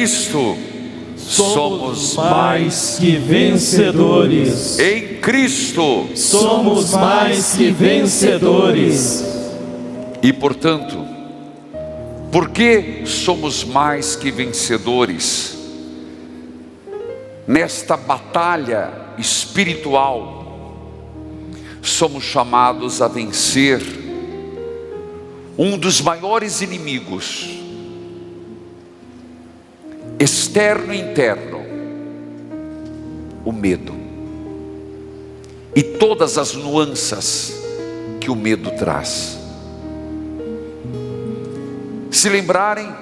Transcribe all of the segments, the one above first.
Cristo somos mais que vencedores. Em Cristo somos mais que vencedores. E portanto, porque somos mais que vencedores nesta batalha espiritual, somos chamados a vencer um dos maiores inimigos, externo e interno, o medo e todas as nuances que o medo traz. Se lembrarem,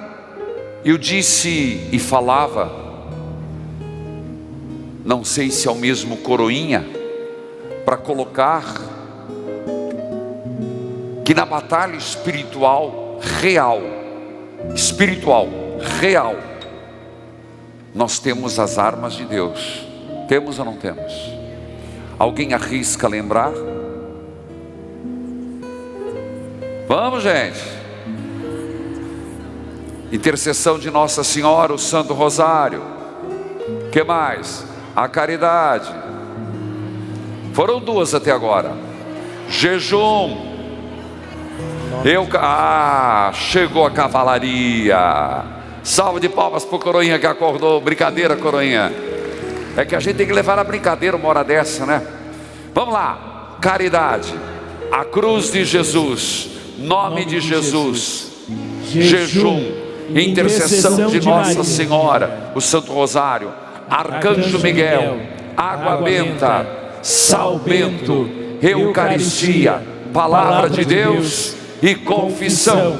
eu disse e falava, não sei se é o mesmo coroinha, para colocar que na batalha espiritual real, nós temos as armas de Deus. Temos ou não temos? Alguém arrisca lembrar? Vamos, gente. Intercessão de Nossa Senhora, o Santo Rosário. Que mais? A caridade. Foram duas até agora. Jejum. Chegou a cavalaria. Salve de palmas para o coroinha que acordou. Brincadeira, coroinha. É que a gente tem que levar a brincadeira uma hora dessa, né? Vamos lá. Caridade. A cruz de Jesus. Nome de Jesus. Jejum. Intercessão de Nossa Senhora, o Santo Rosário. Arcanjo Miguel. Água benta. Sal bento. Eucaristia. Palavra de Deus e confissão.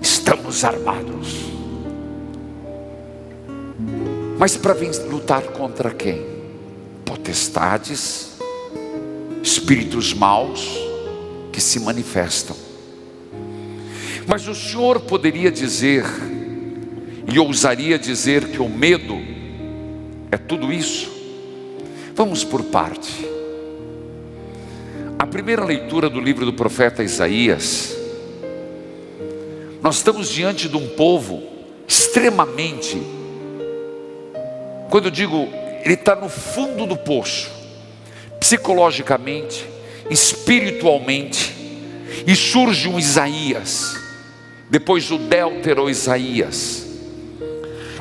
Estamos armados. Mas para lutar contra quem? Potestades, espíritos maus que se manifestam. Mas o Senhor poderia dizer, e ousaria dizer, que o medo é tudo isso? Vamos por parte. A primeira leitura do livro do profeta Isaías, nós estamos diante de um povo extremamente, quando eu digo, ele está no fundo do poço, psicologicamente, espiritualmente, e surge um Isaías, depois o Deutero Isaías,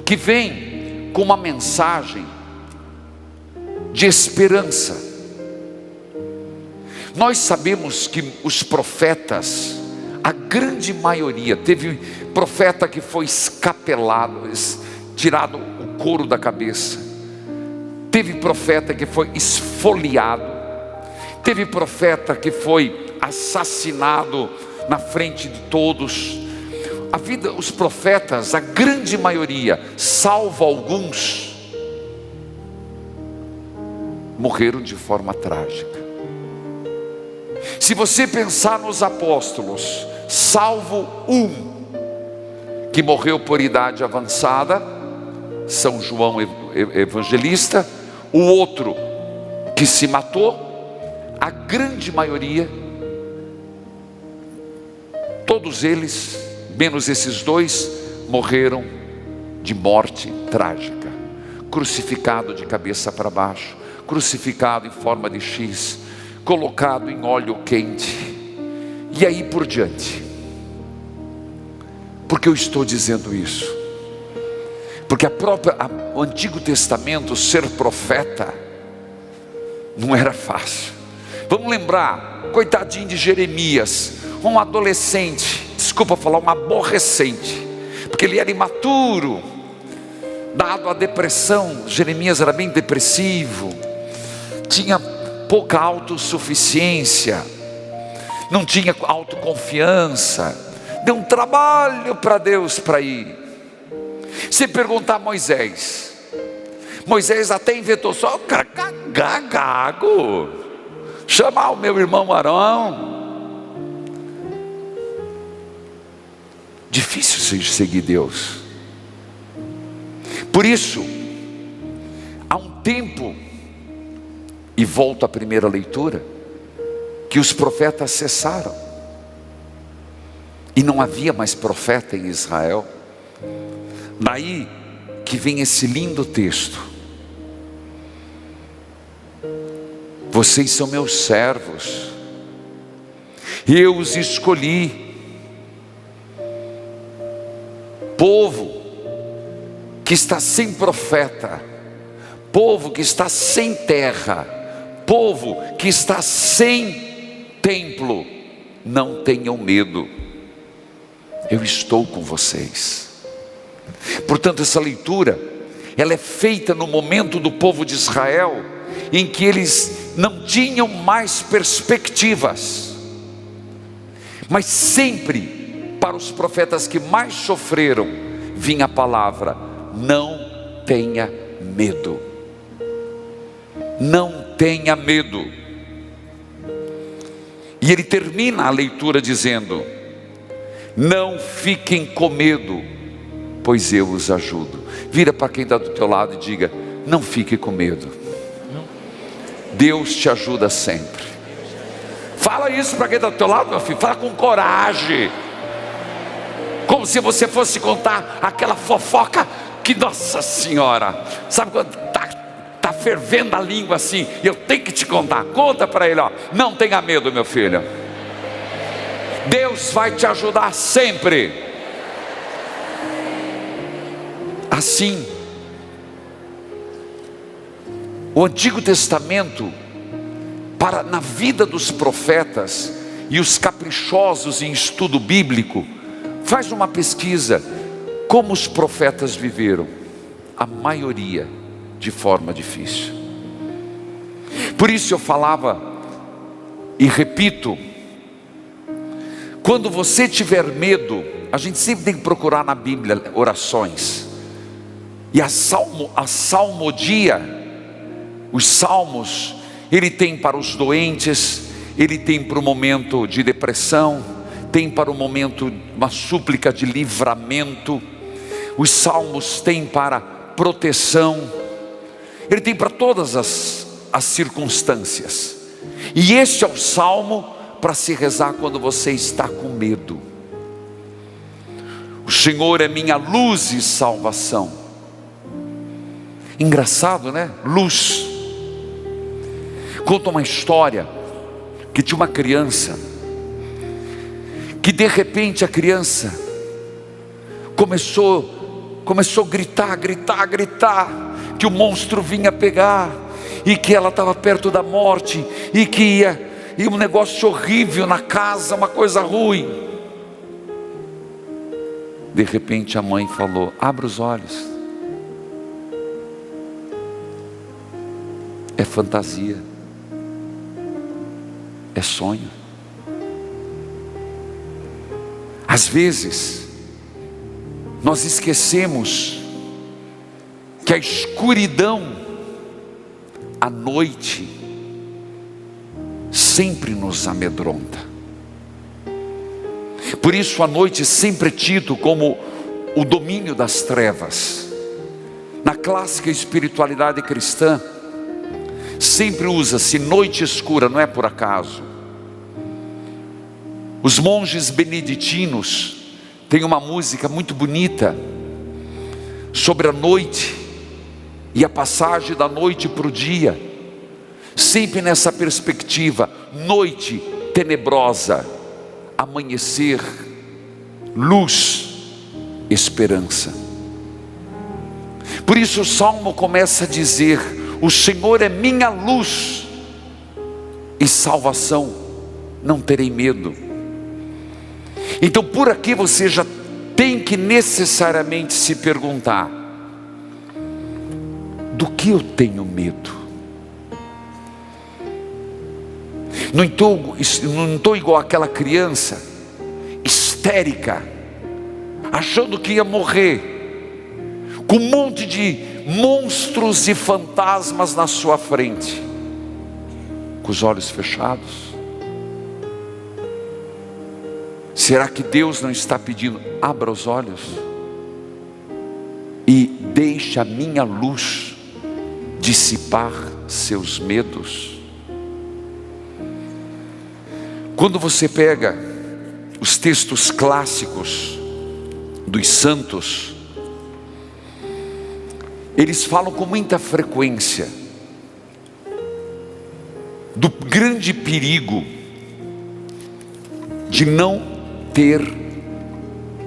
que vem com uma mensagem de esperança. Nós sabemos que os profetas, a grande maioria, teve profeta que foi escapelado, tirado o couro da cabeça, teve profeta que foi esfoliado, teve profeta que foi assassinado na frente de todos. A vida, os profetas, a grande maioria, salvo alguns, morreram de forma trágica. Se você pensar nos apóstolos, salvo um que morreu por idade avançada, São João Evangelista, o outro que se matou, a grande maioria, todos eles, menos esses dois, morreram de morte trágica, crucificado de cabeça para baixo, crucificado em forma de X, colocado em óleo quente, e aí por diante. Por que eu estou dizendo isso? Porque o Antigo Testamento, ser profeta não era fácil. Vamos lembrar, coitadinho de Jeremias, um adolescente, desculpa falar, um aborrecente, porque ele era imaturo, dado à depressão. Jeremias era bem depressivo, tinha pouca autossuficiência, não tinha autoconfiança, deu um trabalho para Deus para ir. Se perguntar a Moisés até inventou só gago, chamar o meu irmão Arão. Difícil seguir Deus. Por isso, há um tempo, e volto à primeira leitura, que os profetas cessaram, e não havia mais profeta em Israel. Daí que vem esse lindo texto: vocês são meus servos, eu os escolhi, povo que está sem profeta, povo que está sem terra, povo que está sem templo. Não tenham medo, eu estou com vocês. Portanto, essa leitura, ela é feita no momento do povo de Israel, em que eles não tinham mais perspectivas, mas sempre, para os profetas que mais sofreram, vinha a palavra: não tenha medo, não tenha medo. E ele termina a leitura dizendo: não fiquem com medo, pois eu os ajudo. Vira para quem está do teu lado e diga: não fique com medo, Deus te ajuda sempre. Fala isso para quem está do teu lado, meu filho. Fala com coragem, como se você fosse contar aquela fofoca que, nossa senhora, sabe quando está fervendo a língua assim, eu tenho que te contar. Conta para ele, ó, não tenha medo, meu filho, Deus vai te ajudar sempre. Assim, o Antigo Testamento, na vida dos profetas e os caprichosos em estudo bíblico, faz uma pesquisa, como os profetas viveram, a maioria de forma difícil. Por isso eu falava e repito: quando você tiver medo, a gente sempre tem que procurar na Bíblia orações, e a salmodia, os salmos, ele tem para os doentes, ele tem para o momento de depressão, tem para o momento uma súplica de livramento, os salmos têm para proteção, ele tem para todas as circunstâncias. E este é o salmo para se rezar quando você está com medo. O Senhor é minha luz e salvação. Engraçado, né? Luz. Conta uma história que tinha uma criança que de repente a criança começou a gritar, que o monstro vinha pegar, e que ela estava perto da morte, e um negócio horrível na casa, uma coisa ruim. De repente a mãe falou: abra os olhos, é fantasia, é sonho. Às vezes nós esquecemos que a escuridão, a noite, sempre nos amedronta. Por isso a noite sempre é tido como o domínio das trevas. Na clássica espiritualidade cristã, sempre usa-se noite escura, não é por acaso. Os monges beneditinos têm uma música muito bonita sobre a noite e a passagem da noite para o dia, sempre nessa perspectiva: noite tenebrosa, amanhecer, luz, esperança. Por isso o salmo começa a dizer: o Senhor é minha luz e salvação, não terei medo. Então por aqui você já tem que necessariamente se perguntar: do que eu tenho medo? Não estou igual aquela criança histérica, achando que ia morrer, com um monte de monstros e fantasmas na sua frente, com os olhos fechados. Será que Deus não está pedindo: abra os olhos e deixe a minha luz dissipar seus medos? Quando você pega os textos clássicos dos santos, eles falam com muita frequência do grande perigo de não ter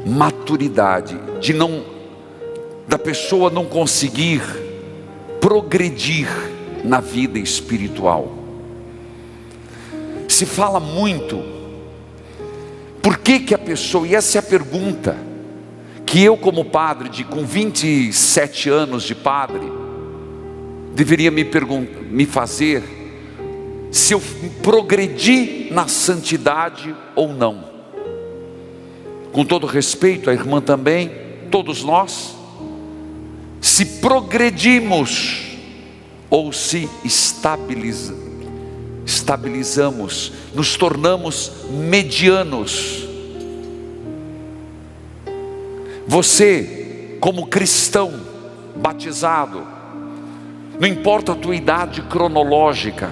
maturidade, da pessoa não conseguir progredir na vida espiritual. Se fala muito, por que a pessoa, e essa é a pergunta que eu como padre, com 27 anos de padre, deveria me fazer, se eu progredi na santidade ou não. Com todo respeito, a irmã também, todos nós, se progredimos ou se estabilizamos, nos tornamos medianos. Você, como cristão batizado, não importa a tua idade cronológica,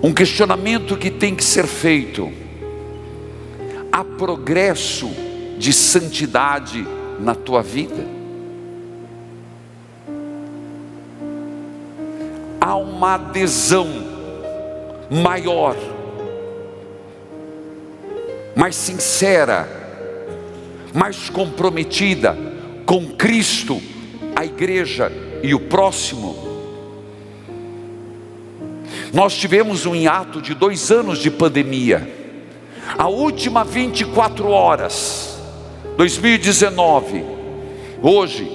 um questionamento que tem que ser feito: há progresso de santidade na tua vida? Há uma adesão maior, mais sincera, mais comprometida com Cristo, a igreja e o próximo? Nós tivemos um hiato de 2 anos de pandemia. A última 24 horas, 2019, hoje,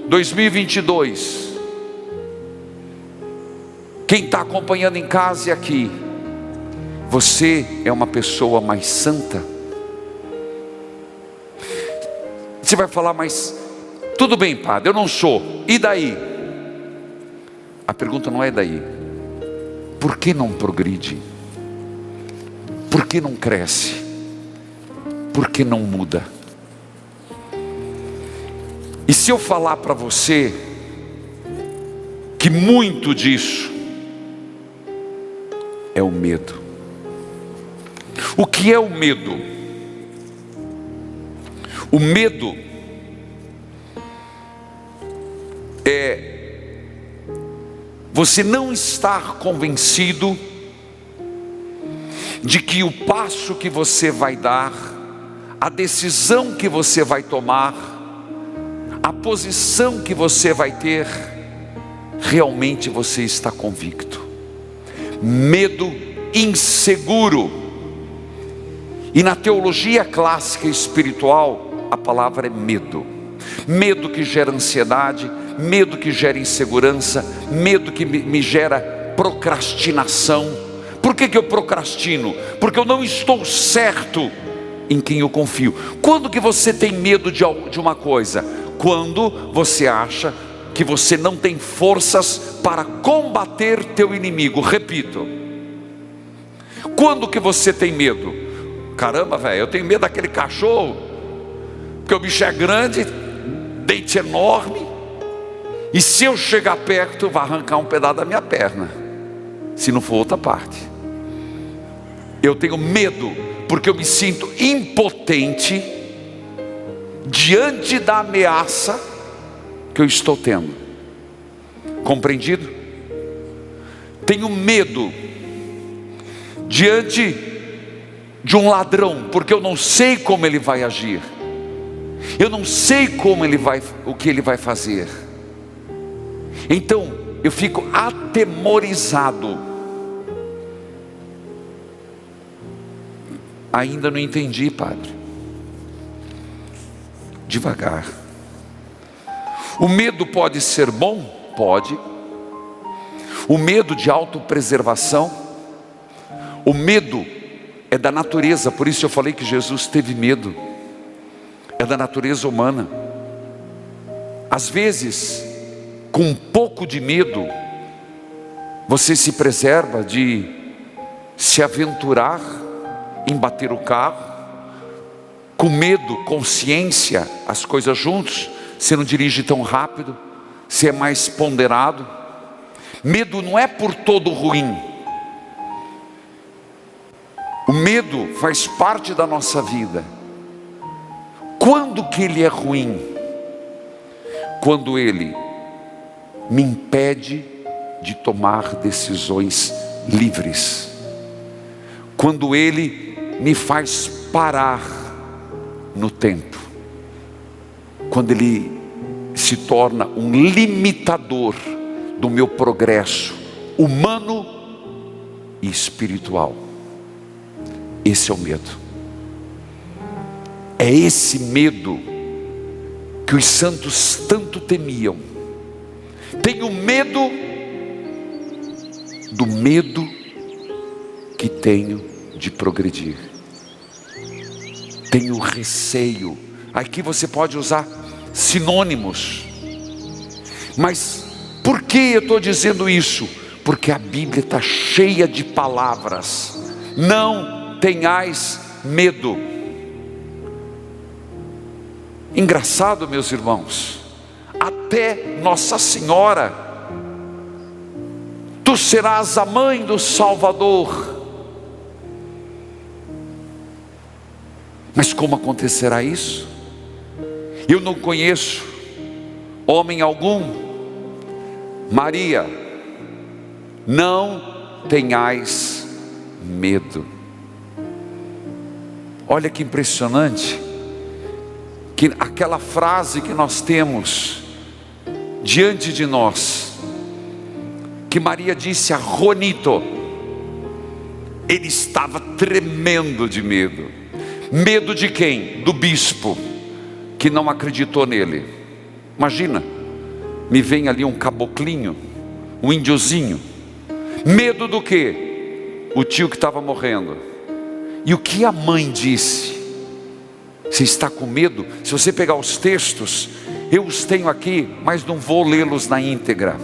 2022, quem está acompanhando em casa e aqui, você é uma pessoa mais santa? Você vai falar, mas tudo bem, padre, eu não sou, e daí? A pergunta não é daí. Por que não progride? Por que não cresce? Por que não muda? E se eu falar para você que muito disso é o medo? O que é o medo? O medo é você não estar convencido de que o passo que você vai dar, a decisão que você vai tomar, a posição que você vai ter, realmente você está convicto. Medo inseguro. E na teologia clássica espiritual, a palavra é medo. Medo que gera ansiedade, medo que gera insegurança, medo que me gera procrastinação. Por que eu procrastino? Porque eu não estou certo em quem eu confio. Quando que você tem medo de uma coisa? Quando você acha que você não tem forças para combater teu inimigo. Repito, quando que você tem medo? Caramba, velho, eu tenho medo daquele cachorro, porque o bicho é grande, dente enorme, e se eu chegar perto, vai arrancar um pedaço da minha perna, se não for outra parte. Eu tenho medo, porque eu me sinto impotente diante da ameaça que eu estou tendo. Compreendido? Tenho medo diante de um ladrão, porque eu não sei como ele vai agir, eu não sei o que ele vai fazer. Então eu fico atemorizado. Ainda não entendi, padre. Devagar. O medo pode ser bom? Pode. O medo de autopreservação. O medo é da natureza, por isso eu falei que Jesus teve medo. É da natureza humana. Às vezes, com um pouco de medo, você se preserva de se aventurar em bater o carro. Com medo, consciência, as coisas juntos, você não dirige tão rápido, você é mais ponderado. Medo não é por todo ruim. O medo faz parte da nossa vida. Quando que ele é ruim? quando ele me impede de tomar decisões livres, quando ele me faz parar no tempo, quando ele se torna um limitador do meu progresso humano e espiritual. Esse é o medo. É esse medo que os santos tanto temiam. Tenho medo do medo que tenho de progredir. Tenho receio. Aqui você pode usar sinônimos. Mas por que eu estou dizendo isso? Porque a Bíblia está cheia de palavras. Não tenhais medo. Engraçado, meus irmãos, até Nossa Senhora: tu serás a mãe do Salvador. Mas como acontecerá isso? Eu não conheço homem algum. Maria, não tenhais medo. Olha que impressionante, que aquela frase que nós temos diante de nós, que Maria disse a Juanito, ele estava tremendo de medo. Medo de quem? Do bispo, que não acreditou nele. Imagina, me vem ali um caboclinho, um índiozinho. Medo do quê? O tio que estava morrendo. E o que a mãe disse? Você está com medo? Se você pegar os textos, eu os tenho aqui, mas não vou lê-los na íntegra.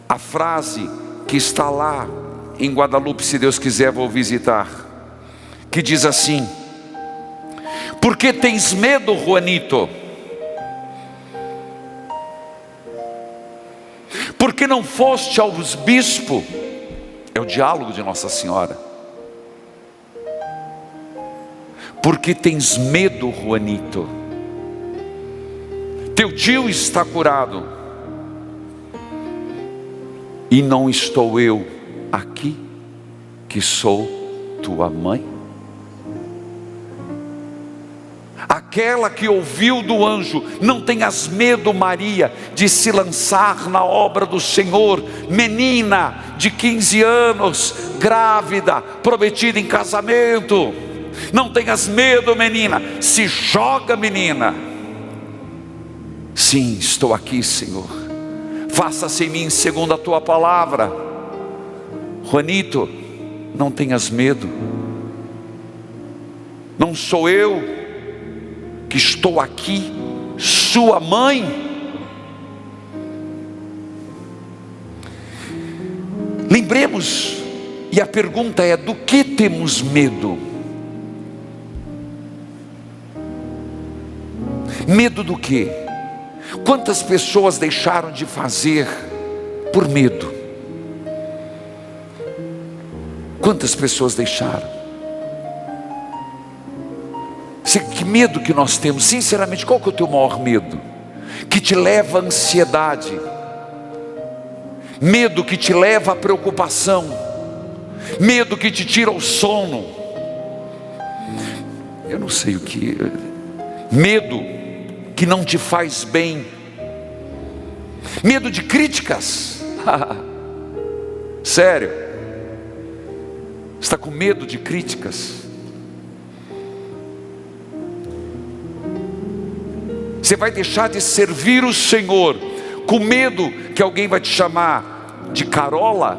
A frase que está lá em Guadalupe, se Deus quiser vou visitar, que diz assim: por que tens medo, Juanito? Por que não foste aos bispos? É o diálogo de Nossa Senhora. Por que tens medo, Juanito? Teu tio está curado, e não estou eu aqui, que sou tua mãe? Aquela que ouviu do anjo: não tenhas medo, Maria, de se lançar na obra do Senhor. Menina de 15 anos, grávida, prometida em casamento. Não tenhas medo, menina, se joga, menina. Sim, estou aqui, Senhor. Faça-se em mim segundo a tua palavra. Juanito, não tenhas medo. Não sou eu que estou aqui, sua mãe. Lembremos, e a pergunta é: do que temos medo? Medo do quê? Quantas pessoas deixaram de fazer por medo? Quantas pessoas deixaram? Que medo que nós temos? Sinceramente, qual que é o teu maior medo? Que te leva à ansiedade, medo que te leva à preocupação, medo que te tira o sono. Eu não sei o que. Medo que não te faz bem. Medo de críticas. Sério? Está com medo de críticas? Você vai deixar de servir o Senhor com medo que alguém vai te chamar de carola?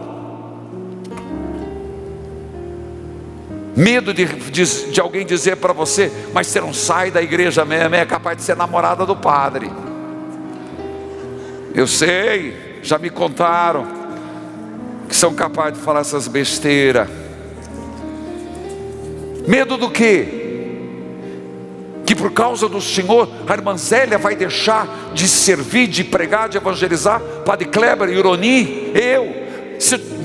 Medo de alguém dizer para você: mas você não sai da igreja mesmo, é capaz de ser namorada do padre. Eu sei, já me contaram que são capazes de falar essas besteiras. Medo do quê? Que por causa do Senhor a irmã Zélia vai deixar de servir, de pregar, de evangelizar, Padre Kleber, Ironi,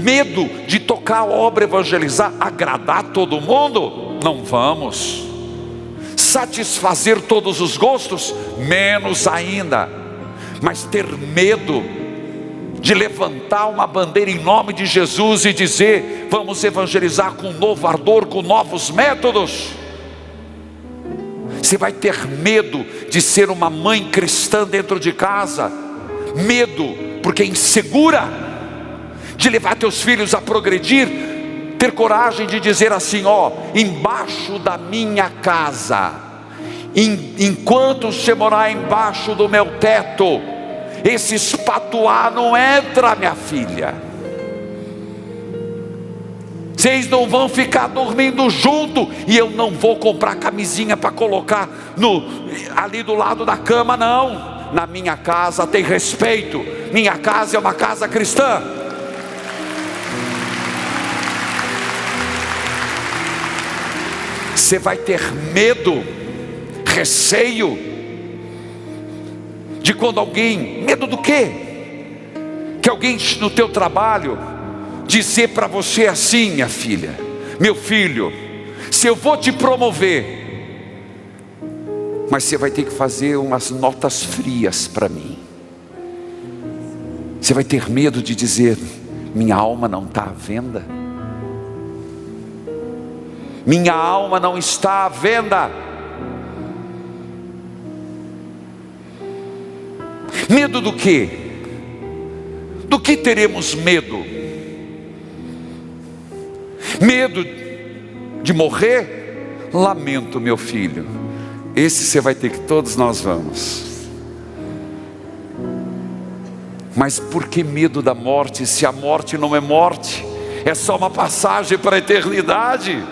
medo de tocar a obra, evangelizar, agradar todo mundo? Não vamos. satisfazer todos os gostos, menos ainda. Mas ter medo de levantar uma bandeira em nome de Jesus e dizer: vamos evangelizar com novo ardor, com novos métodos. Você vai ter medo de ser uma mãe cristã dentro de casa, medo porque é insegura de levar teus filhos a progredir, ter coragem de dizer assim: ó, embaixo da minha casa, enquanto você morar embaixo do meu teto, esse espatuá não entra, minha filha. Vocês não vão ficar dormindo junto, e eu não vou comprar camisinha para colocar ali do lado da cama, não. Na minha casa tem respeito, minha casa é uma casa cristã. Você vai ter medo, receio, de quando alguém, medo do quê? Que alguém no teu trabalho dizer para você assim: minha filha, meu filho, se eu vou te promover, mas você vai ter que fazer umas notas frias para mim. Você vai ter medo de dizer: minha alma não está à venda, minha alma não está à venda. Medo do quê? Do que teremos medo? Medo de morrer? Lamento, meu filho, esse você vai ter que, todos nós vamos. Mas por que medo da morte, se a morte não é morte, é só uma passagem para a eternidade?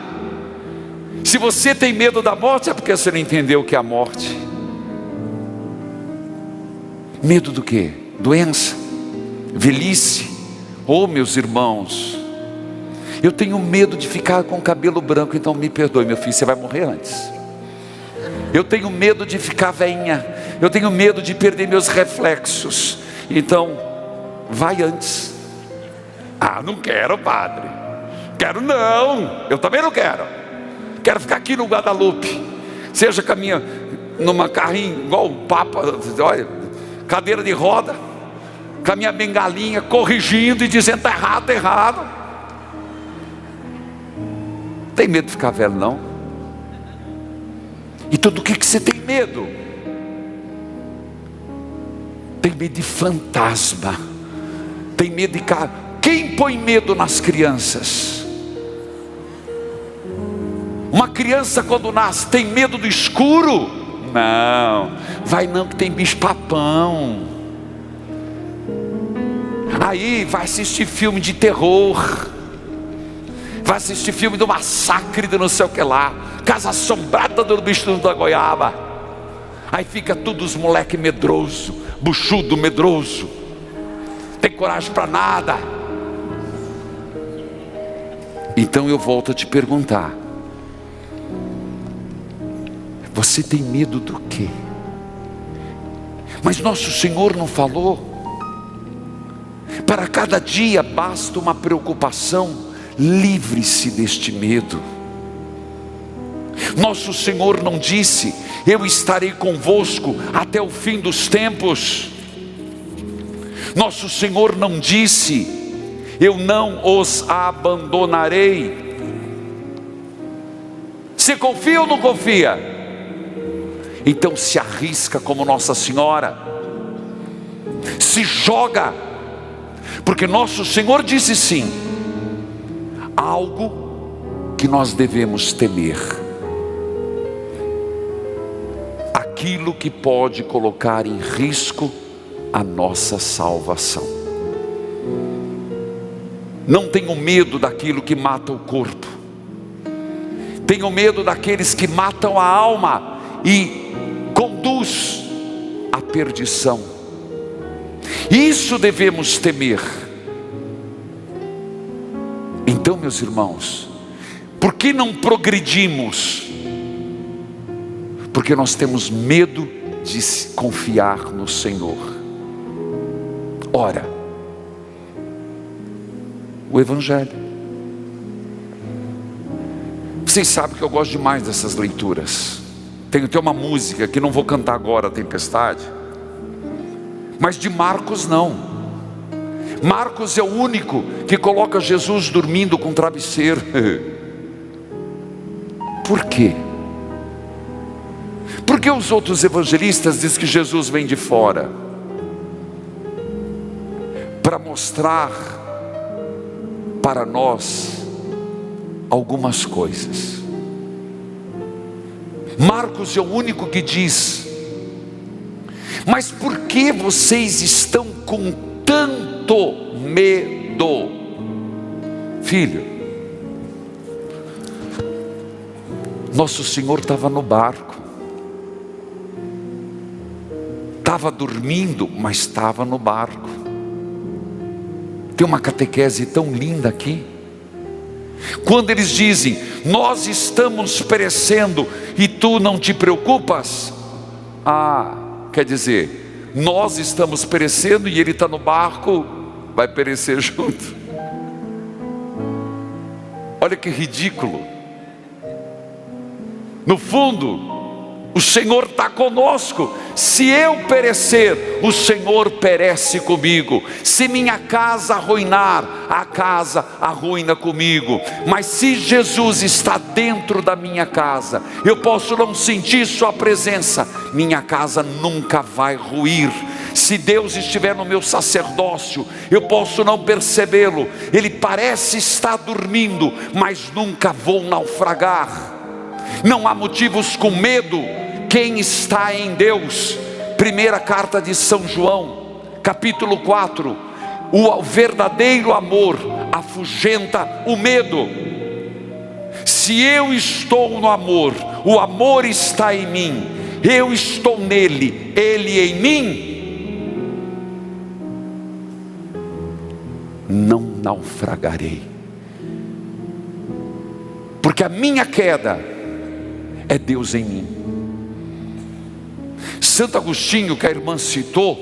Se você tem medo da morte, é porque você não entendeu o que é a morte. Medo do quê? Doença, velhice. Oh, meus irmãos, eu tenho medo de ficar com cabelo branco, então me perdoe, meu filho, você vai morrer antes. Eu tenho medo de ficar velhinha, eu tenho medo de perder meus reflexos, então vai antes. Ah, não quero, padre. Quero não, eu também não quero. Quero ficar aqui no Guadalupe, seja caminha numa carrinho igual o Papa, olha, cadeira de roda, com a minha bengalinha, corrigindo e dizendo: está errado, está errado. Tem medo de ficar velho, não? Então do que você tem medo? Tem medo de fantasma, tem medo de cara. Quem põe medo nas crianças? Uma criança quando nasce tem medo do escuro? Não, vai não, que tem bicho papão. Aí vai assistir filme de terror, vai assistir filme do massacre do não sei o que lá, Casa Assombrada do bicho da goiaba. Aí fica tudo os moleque medroso, buchudo, medroso, tem coragem para nada. Então eu volto a te perguntar: você tem medo do quê? Mas nosso Senhor não falou? Para cada dia basta uma preocupação. Livre-se deste medo. Nosso Senhor não disse: eu estarei convosco até o fim dos tempos. Nosso Senhor não disse: eu não os abandonarei. Você confia ou não confia? Então se arrisca como Nossa Senhora, se joga, porque nosso Senhor disse sim. Algo que nós devemos temer, aquilo que pode colocar em risco a nossa salvação. Não tenho medo daquilo que mata o corpo, tenho medo daqueles que matam a alma e conduz à perdição. Isso devemos temer. Então, meus irmãos, por que não progredimos? Porque nós temos medo de confiar no Senhor. Ora, o Evangelho. Vocês sabem que eu gosto demais dessas leituras. Tem uma música que não vou cantar agora, Tempestade, mas de Marcos não. Marcos é o único que coloca Jesus dormindo com travesseiro. Por quê? Porque os outros evangelistas dizem que Jesus vem de fora, para mostrar para nós algumas coisas. Marcos é o único que diz: mas por que vocês estão com tanto medo? Filho, nosso Senhor estava no barco, estava dormindo, mas estava no barco. Tem uma catequese tão linda aqui. Quando eles dizem: nós estamos perecendo e tu não te preocupas, quer dizer, nós estamos perecendo e ele está no barco, vai perecer junto. Olha que ridículo. No fundo, o Senhor está conosco. Se eu perecer, o Senhor perece comigo. Se minha casa arruinar, a casa arruina comigo. Mas se Jesus está dentro da minha casa, eu posso não sentir sua presença, minha casa nunca vai ruir. Se Deus estiver no meu sacerdócio, eu posso não percebê-lo. Ele parece estar dormindo, mas nunca vou naufragar. Não há motivos com medo. Quem está em Deus? Primeira carta de São João, capítulo 4. O verdadeiro amor afugenta o medo. Se eu estou no amor, o amor está em mim, eu estou nele, ele em mim, não naufragarei. Porque a minha queda é Deus em mim. Santo Agostinho, que a irmã citou,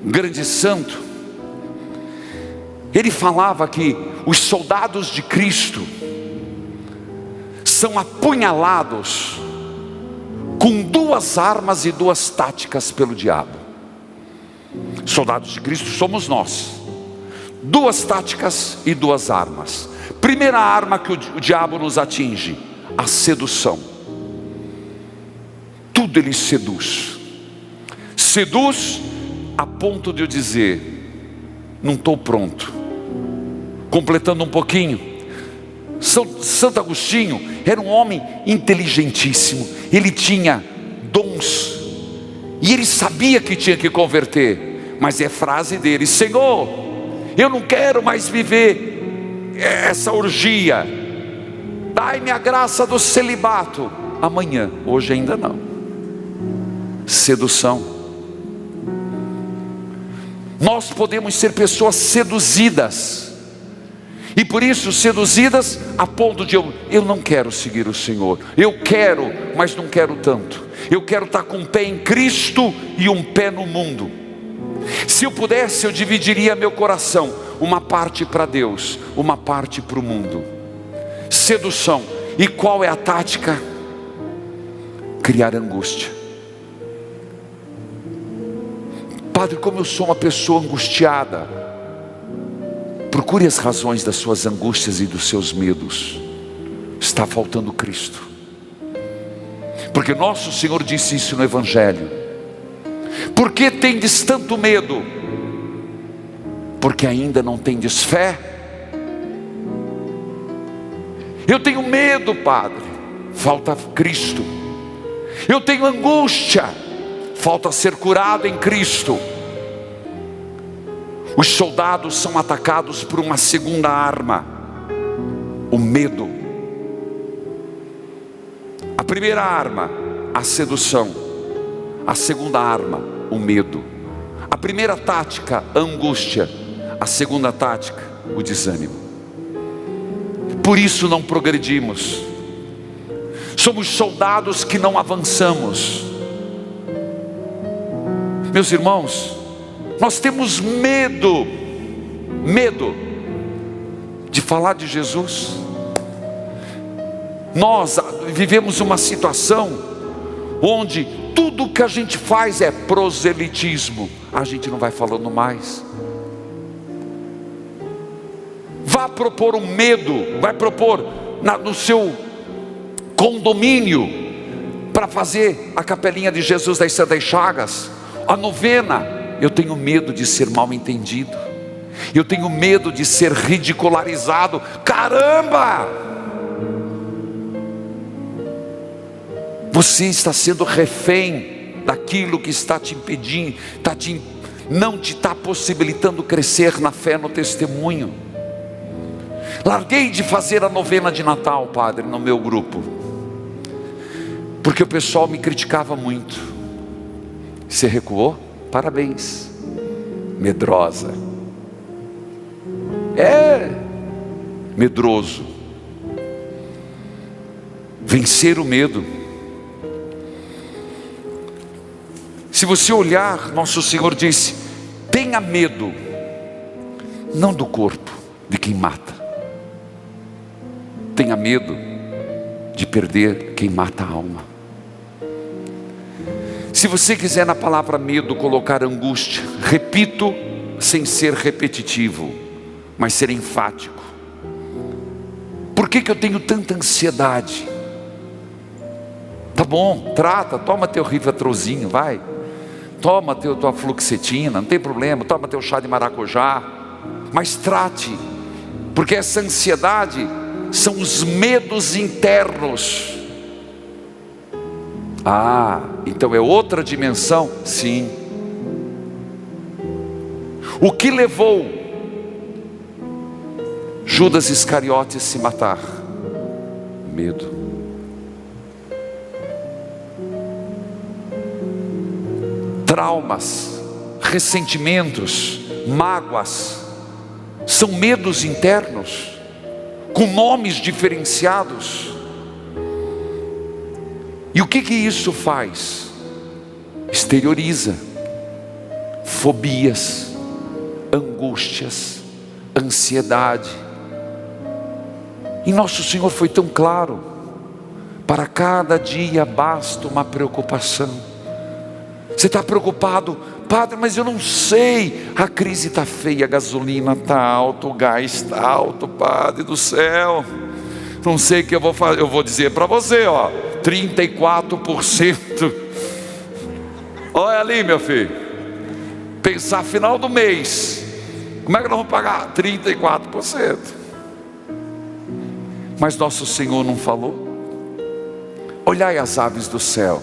um grande santo, ele falava que os soldados de Cristo são apunhalados com 2 armas e 2 táticas pelo diabo. Soldados de Cristo somos nós. 2 táticas e 2 armas. Primeira arma que o diabo nos atinge: a sedução. Tudo ele seduz. Seduz a ponto de eu dizer: não estou pronto. Completando um pouquinho, Santo Agostinho era um homem inteligentíssimo. Ele tinha dons e ele sabia que tinha que converter. Mas é frase dele: Senhor, eu não quero mais viver essa orgia, dai-me a graça do celibato. Amanhã, hoje ainda não. Sedução. Nós podemos ser pessoas seduzidas, e por isso seduzidas a ponto de eu não quero seguir o Senhor. Eu quero, mas não quero tanto. Eu quero estar com um pé em Cristo e um pé no mundo. Se eu pudesse, eu dividiria meu coração, uma parte para Deus, uma parte para o mundo. Sedução. E qual é a tática? Criar angústia. Padre, como eu sou uma pessoa angustiada. Procure as razões das suas angústias e dos seus medos. Está faltando Cristo. Porque nosso Senhor disse isso no Evangelho. Por que tendes tanto medo? Porque ainda não tendes fé. Eu tenho medo, Padre. Falta Cristo. Eu tenho angústia. Falta ser curado em Cristo. Os soldados são atacados por uma segunda arma: o medo. A primeira arma, a sedução. A segunda arma, o medo. A primeira tática, a angústia. A segunda tática, o desânimo. Por isso não progredimos. Somos soldados que não avançamos. Meus irmãos, nós temos medo de falar de Jesus. Nós vivemos uma situação onde tudo que a gente faz é proselitismo. A gente não vai falando mais. Vá propor um medo, vai propor no seu condomínio para fazer a capelinha de Jesus das Santas Chagas, a novena. Eu tenho medo de ser mal entendido, eu tenho medo de ser ridicularizado. Caramba! Você está sendo refém daquilo que está te impedindo, não te está possibilitando crescer na fé, no testemunho. Larguei de fazer a novena de Natal, padre, no meu grupo, porque o pessoal me criticava muito. Você recuou? Parabéns. Medrosa. Medroso. Vencer o medo. Se você olhar, nosso Senhor disse: tenha medo, não do corpo de quem mata, tenha medo de perder quem mata a alma. Se você quiser na palavra medo colocar angústia, repito sem ser repetitivo, mas ser enfático. Por que eu tenho tanta ansiedade? Tá bom, trata, toma teu Rivotrilzinho, vai. Toma tua fluoxetina, não tem problema. Toma teu chá de maracujá, mas trate, porque essa ansiedade são os medos internos. Então é outra dimensão? Sim. O que levou Judas Iscariotes a se matar? Medo. Traumas, ressentimentos, mágoas, são medos internos, com nomes diferenciados. E o que isso faz? Exterioriza fobias, angústias, ansiedade. E nosso Senhor foi tão claro: para cada dia basta uma preocupação. Você está preocupado, padre, mas eu não sei, a crise está feia, a gasolina está alta, o gás está alto, padre do céu, não sei o que eu vou fazer. Eu vou dizer para você, 34%. Olha ali, meu filho, pensar final do mês, como é que nós vamos pagar? 34%. Mas nosso Senhor não falou? Olhai as aves do céu,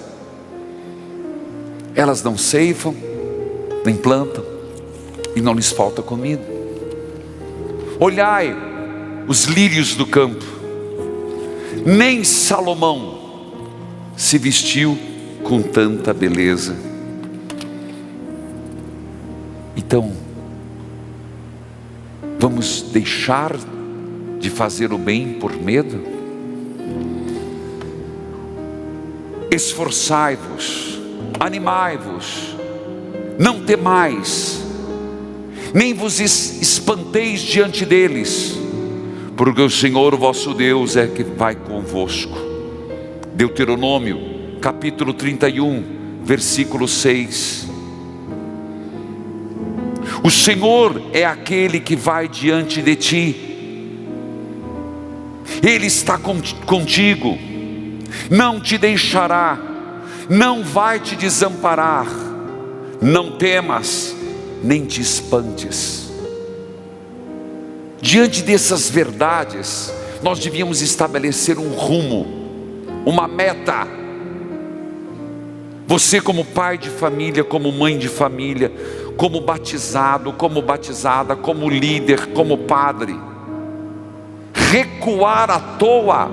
elas não ceifam, nem plantam, e não lhes falta comida. Olhai os lírios do campo, nem Salomão se vestiu com tanta beleza. Então, vamos deixar de fazer o bem por medo? Esforçai-vos, animai-vos, não temais, nem vos espanteis diante deles, porque o Senhor, o vosso Deus, é que vai convosco. Deuteronômio, capítulo 31, versículo 6. O Senhor é aquele que vai diante de ti, Ele está contigo, não te deixará, não vai te desamparar. Não temas, nem te espantes. Diante dessas verdades, nós devíamos estabelecer um rumo, uma meta. Você, como pai de família, como mãe de família, como batizado, como batizada, como líder, como padre, recuar à toa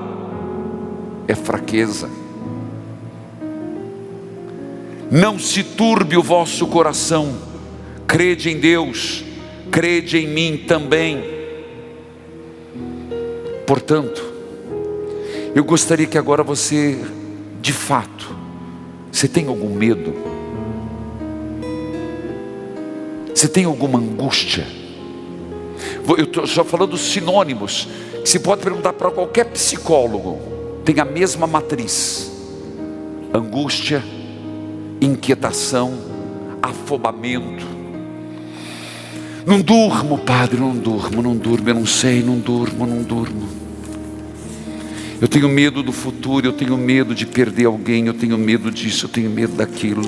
é fraqueza. Não se turbe o vosso coração, crede em Deus, crede em mim também. Portanto, eu gostaria que agora você, de fato, você tem algum medo? Você tem alguma angústia? Eu estou só falando dos sinônimos, que se pode perguntar para qualquer psicólogo. tem a mesma matriz: angústia, inquietação, afobamento. Não durmo, Padre, não durmo, eu não sei, não durmo. Eu tenho medo do futuro, eu tenho medo de perder alguém, eu tenho medo disso, eu tenho medo daquilo.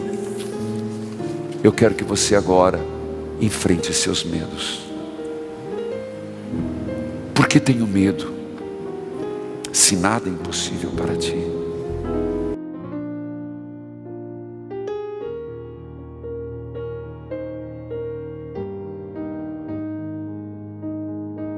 Eu quero que você agora enfrente seus medos. Por que tenho medo? Se nada é impossível para ti.